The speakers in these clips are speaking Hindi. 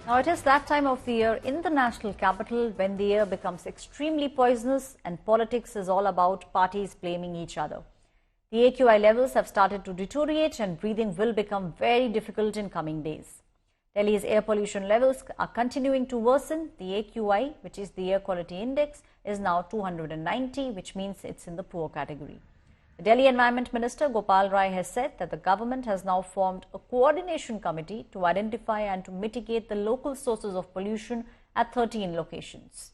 Now it is that time of the year in the national capital when the air becomes extremely poisonous and politics is all about parties blaming each other. The AQI levels have started to deteriorate and breathing will become very difficult in coming days. Delhi's air pollution levels are continuing to worsen. The AQI, which is the air quality index, is now 290, which means it's in the poor category. The Delhi Environment Minister Gopal Rai has said that the government has now formed a coordination committee to identify and to mitigate the local sources of pollution at 13 locations.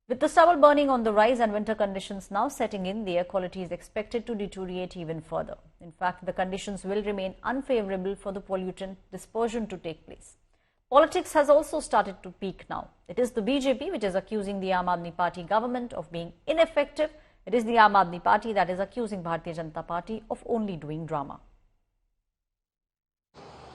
With the stubble burning on the rise and winter conditions now setting in, the air quality is expected to deteriorate even further. In fact, the conditions will remain unfavorable for the pollutant dispersion to take place. Politics has also started to peak now. It is the BJP which is accusing the Aam Aadmi Party government of being ineffective. It is the Aam Aadmi Party that is accusing Bharatiya Janata Party of only doing drama.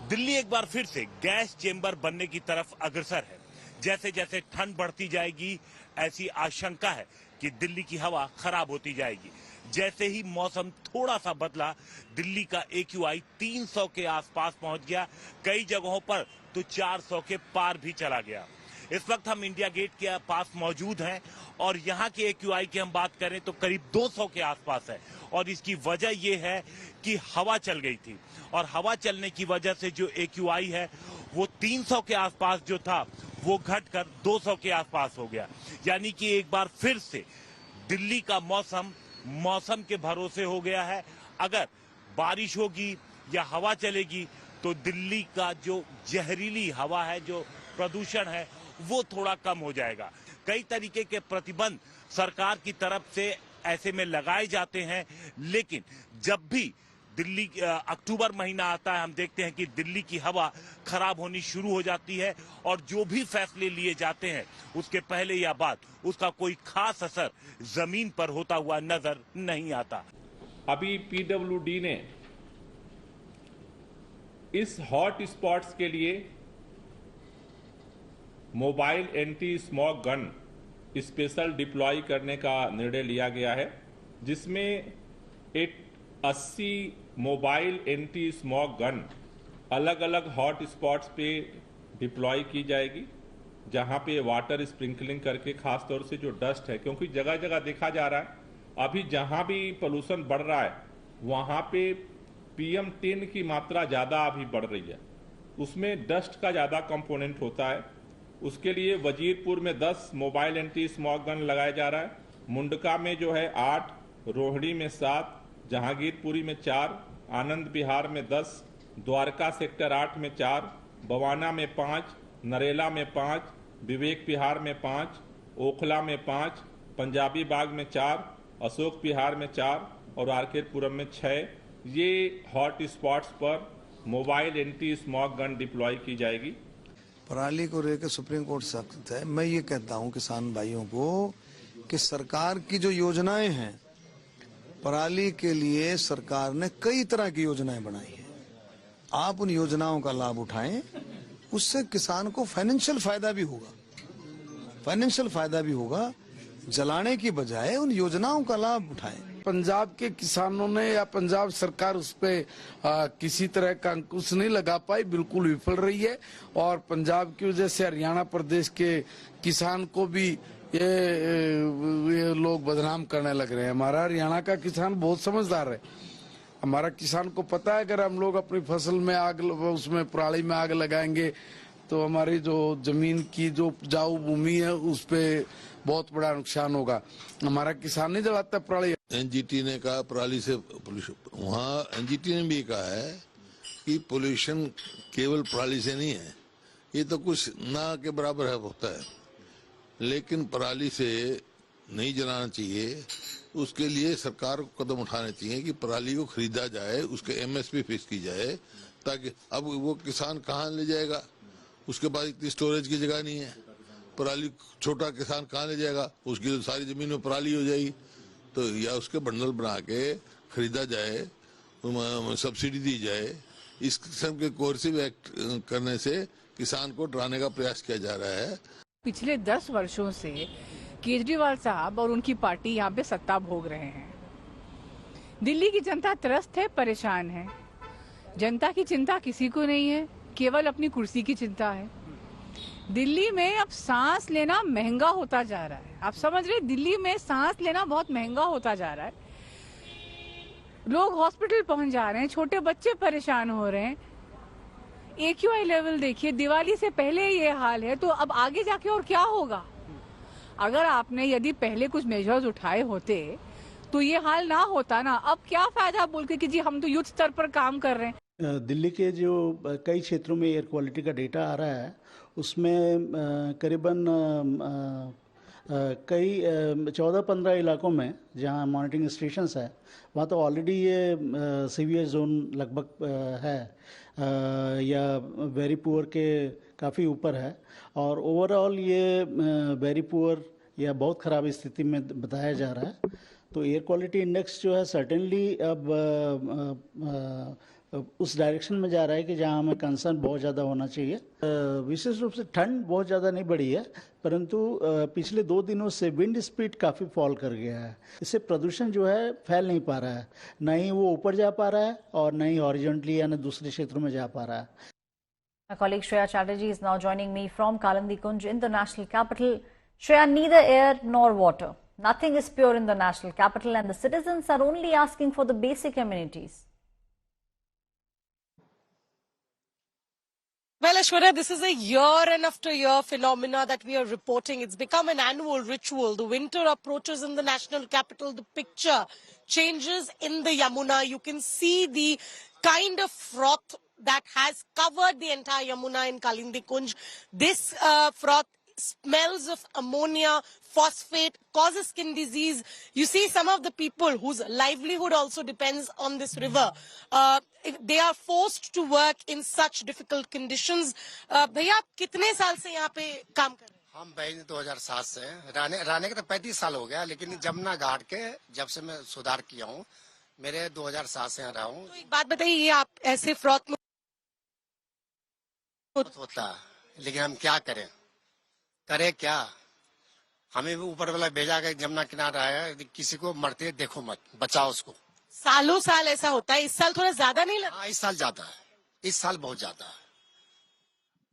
Delhi एक बार फिर से गैस चेंबर बनने की तरफ अग्रसर है। जैसे जैसे ठंड बढ़ती जाएगी, ऐसी आशंका है कि दिल्ली की हवा खराब होती जाएगी। जैसे ही मौसम थोड़ा सा बदला, दिल्ली का AQI 300 के आसपास पहुंच गया, कई जगहों पर तो 400 के पार भी चला गया। इस वक्त हम इंडिया गेट के पास मौजूद हैं और यहाँ के AQI की हम बात करें तो करीब 200 के आसपास है और इसकी वजह ये है कि हवा चल गई थी और हवा चलने की वजह से जो AQI है वो 300 के आसपास जो था वो घटकर 200 के आसपास हो गया। यानी कि एक बार फिर से दिल्ली का मौसम के भरोसे हो गया है। अगर बारिश होगी या हवा चलेगी तो दिल्ली का जो जहरीली हवा है, जो प्रदूषण है, वो थोड़ा कम हो जाएगा। कई तरीके के प्रतिबंध सरकार की तरफ से ऐसे में लगाए जाते हैं, लेकिन जब भी दिल्ली अक्टूबर महीना आता है, हम देखते हैं कि दिल्ली की हवा खराब होनी शुरू हो जाती है और जो भी फैसले लिए जाते हैं उसके पहले या बाद उसका कोई खास असर जमीन पर होता हुआ नजर नहीं आता। अभी PWD ने इस हॉट स्पॉट्स के लिए mobile anti smog gun special deploy करने का निर्णय लिया गया है, जिसमें 80 मोबाइल एंटी स्मॉग गन अलग अलग हॉट स्पॉट्स पे डिप्लॉय की जाएगी, जहां पे वाटर स्प्रिंकलिंग करके खास तौर से जो डस्ट है, क्योंकि जगह जगह देखा जा रहा है अभी जहां भी पोल्यूशन बढ़ रहा है वहां पे PM10 की मात्रा ज्यादा अभी बढ़ रही है, उसमें डस्ट का ज्यादा कंपोनेंट होता है। उसके लिए वजीरपुर में 10 मोबाइल एंटी स्मॉग गन लगाया जा रहा है, मुंडका में जो है 8, रोहिणी में 7, जहांगीरपुरी में 4, आनंद विहार में 10, द्वारका सेक्टर 8 में 4, बवाना में 5, नरेला में 5, विवेक विहार में 5, ओखला में 5, पंजाबी बाग में 4, अशोक विहार में 4 और आरकेपुरम में 6। ये हॉट स्पॉट्स पर mobile anti smog gun deploy की जाएगी। पराली को लेकर सुप्रीम कोर्ट सख्त है। मैं ये कहता हूँ किसान भाइयों को कि सरकार की जो योजनाएं हैं, पराली के लिए सरकार ने कई तरह की योजनाएं बनाई हैं। आप उन योजनाओं का लाभ उठाएं, उससे किसान को फाइनेंशियल फायदा भी होगा। जलाने की बजाय उन योजनाओं का लाभ उठाएं। पंजाब के किसानों ने या पंजाब सरकार उस पे किसी तरह का अंकुश नहीं लगा पाई, बिल्कुल विफल रही है और पंजाब की वजह से हरियाणा प्रदेश के किसान को भी ये लोग बदनाम करने लग रहे हैं। हमारा हरियाणा का किसान बहुत समझदार है। हमारा किसान को पता है अगर हम लोग अपनी फसल में उसमें पराली में आग लगाएंगे तो हमारी जो जमीन की जो उपजाऊ भूमि है उस पे बहुत बड़ा नुकसान होगा। हमारा किसान नहीं जलाता पराली। NGT ने कहा पराली से पोल्यूशन, वहाँ NGT ने भी कहा है कि पोल्यूशन केवल पराली से नहीं है, ये तो कुछ ना के बराबर है होता है, लेकिन पराली से नहीं जलाना चाहिए। उसके लिए सरकार को कदम उठाने चाहिए कि पराली को खरीदा जाए, उसके MSP फिक्स की जाए, ताकि अब वो किसान कहाँ ले जाएगा, उसके पास इतनी स्टोरेज की जगह नहीं है। पराली छोटा किसान कहाँ ले जाएगा, उसकी तो सारी जमीन में पराली हो जाएगी। तो या उसके बंडल बना के खरीदा जाए, सब्सिडी दी जाए। इस किस्म के कोर्सिव एक्ट करने से किसान को डराने का प्रयास किया जा रहा है। पिछले 10 वर्षों से केजरीवाल साहब और उनकी पार्टी यहाँ पे सत्ता भोग रहे हैं। दिल्ली की जनता त्रस्त है, परेशान है। जनता की चिंता किसी को नहीं है, केवल अपनी कुर्सी की चिंता है। दिल्ली में अब सांस लेना महंगा होता जा रहा है। आप समझ रहे, दिल्ली में सांस लेना बहुत महंगा होता जा रहा है। लोग हॉस्पिटल पहुंच जा रहे हैं, छोटे बच्चे परेशान हो रहे हैं। AQI लेवल देखिए, दिवाली से पहले ये हाल है, तो अब आगे जाके और क्या होगा? अगर आपने यदि पहले कुछ मेजर्स उठाए होते तो ये हाल ना होता ना। अब क्या फायदा बोल के कि जी हम तो युद्ध स्तर पर काम कर रहे हैं। दिल्ली के जो कई क्षेत्रों में एयर क्वालिटी का डेटा आ रहा है, उसमें करीबन कई 14-15 इलाकों में जहां मॉनिटरिंग स्टेशंस है, वहाँ तो ऑलरेडी ये सीवियर जोन लगभग है या वेरी पुअर के काफ़ी ऊपर है, और ओवरऑल ये वेरी पुअर या बहुत ख़राब स्थिति में बताया जा रहा है। तो एयर क्वालिटी इंडेक्स जो है सर्टेनली अब उस डायरेक्शन में जा रहा है कि जहां हमें कंसर्न बहुत ज़्यादा होना चाहिए। विशेष रूप से ठंड बहुत ज़्यादा नहीं बढ़ी है, परंतु पिछले 2 दिनों से विंड स्पीड काफ़ी फॉल कर गया है। इससे प्रदूषण जो है फैल नहीं पा रहा है, न ही वो ऊपर जा पा रहा है और न ही हॉरिजॉन्टली यानी दूसरे क्षेत्रों में जा पा रहा है। My colleague Shreya Chatterjee is now joining me from Kalindi Kunj in the national capital. Shreya, neither air nor water. Nothing is pure in the national capital, and the citizens are only asking for the basic amenities. Well, Aishwarya, this is a year and after year phenomena that we are reporting. It's become an annual ritual. The winter approaches in the national capital. The picture changes in the Yamuna. You can see the kind of froth that has covered the entire Yamuna in Kalindi Kunj. This froth smells of ammonia, phosphate, causes skin disease. You see some of the people whose livelihood also depends on this river. They are forced to work in such difficult conditions. भैया आप कितने साल से यहाँ पे काम कर रहे हैं? हम भाई 2007 से रहने के तो 35 साल हो गया, लेकिन जमुना घाट के जब से मैं सुधार किया हूँ, मेरे 2007 से यहाँ रहा हूँ। तो एक बात बताइए, ये आप ऐसे फ्रॉथ में होता है, लेकिन हम क्या करें क्या? हमें भी ऊपर वाला भेजा के जमुना किनारा है, किसी को मरते देखो मत, बचाओ उसको। सालों साल ऐसा होता है, इस साल थोड़ा ज्यादा नहीं लगा? हाँ, इस साल ज्यादा है, इस साल बहुत ज्यादा है।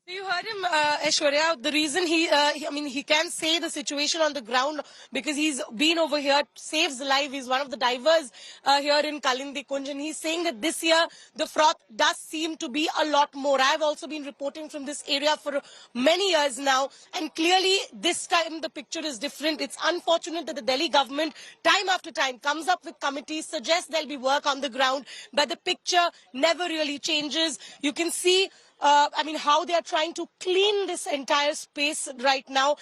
You heard him, Aishwarya. The reason he can say the situation on the ground because he's been over here, saves life. He's one of the divers here in Kalindi Kunj, and he's saying that this year the froth does seem to be a lot more. I've also been reporting from this area for many years now, and clearly this time the picture is different. It's unfortunate that the Delhi government, time after time, comes up with committees, suggests there'll be work on the ground, but the picture never really changes. You can see how they are trying to clean this entire space right now.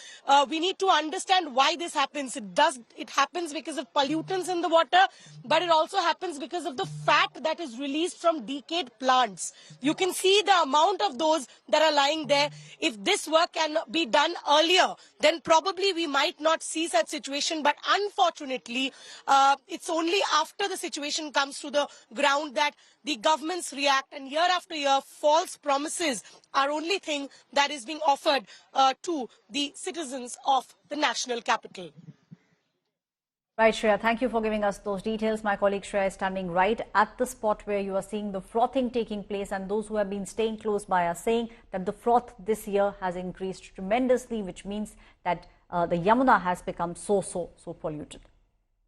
We need to understand why this happens. It happens because of pollutants in the water, but it also happens because of the fat that is released from decayed plants. You can see the amount of those that are lying there. If this work can be done earlier, then probably we might not see such situation. But unfortunately, it's only after the situation comes to the ground that the governments react, and year after year, false promises are only thing that is being offered to the citizens of the national capital. Right, Shreya, thank you for giving us those details. My colleague Shreya is standing right at the spot where you are seeing the frothing taking place, and those who have been staying close by are saying that the froth this year has increased tremendously, which means that the Yamuna has become so polluted.